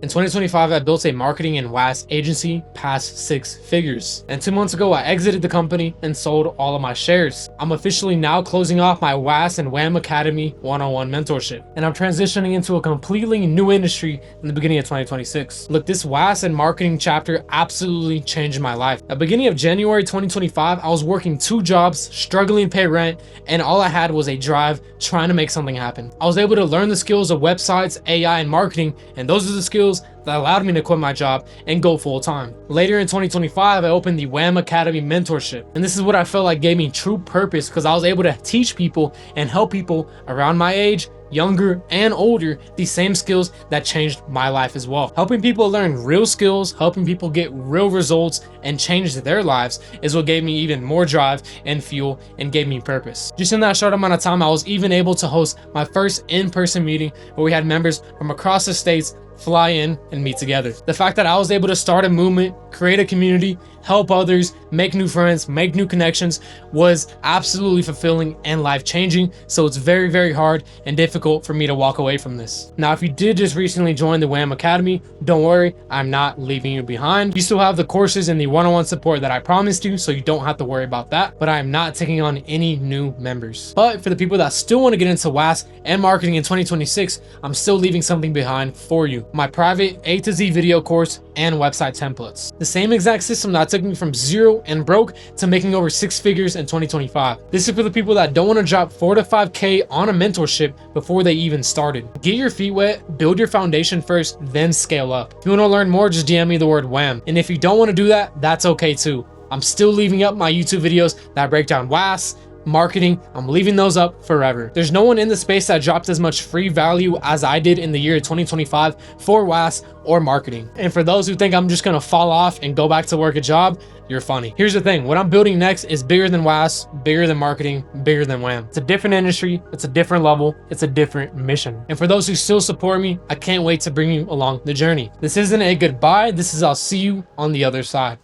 In 2025, I built a marketing and WAS agency past 6 figures. And 2 months ago, I exited the company and sold all of my shares. I'm officially now closing off my WAS and WAM Academy one-on-one mentorship. And I'm transitioning into a completely new industry in the beginning of 2026. Look, this WAS and marketing chapter absolutely changed my life. At the beginning of January 2025, I was working 2 jobs, struggling to pay rent, and all I had was a drive trying to make something happen. I was able to learn the skills of websites, AI, and marketing, and those are the skills that allowed me to quit my job and go full time. Later in 2025, I opened the WAM Academy mentorship. And this is what I felt like gave me true purpose, because I was able to teach people and help people around my age, younger and older, these same skills that changed my life as well. Helping people learn real skills, helping people get real results and change their lives is what gave me even more drive and fuel and gave me purpose. Just in that short amount of time, I was even able to host my first in-person meeting where we had members from across the states fly in and meet together. The fact that I was able to start a movement, create a community, help others, make new friends, make new connections was absolutely fulfilling and life-changing. So it's very, very hard and difficult for me to walk away from this. Now, if you did just recently join the WAM Academy, don't worry, I'm not leaving you behind. You still have the courses and the one-on-one support that I promised you, so you don't have to worry about that, but I am not taking on any new members. But for the people that still want to get into WAS and marketing in 2026, I'm still leaving something behind for you. My private A to Z video course and website templates. The same exact system that took me from zero and broke to making over 6 figures in 2025. This is for the people that don't want to drop 4 to 5K on a mentorship before they even started. Get your feet wet, build your foundation first, then scale up. If you want to learn more, just DM me the word WAM. And if you don't want to do that, that's okay too. I'm still leaving up my YouTube videos that break down WAS, marketing. I'm leaving those up forever. There's no one in the space that dropped as much free value as I did in the year 2025 for WAS or marketing. And for those who think I'm just gonna fall off and go back to work a job, you're funny. Here's the thing, what I'm building next is bigger than WAS, bigger than marketing, bigger than WAM. It's a different industry, it's a different level, it's a different mission. And for those who still support me, I can't wait to bring you along the journey. This isn't a goodbye, this is I'll see you on the other side.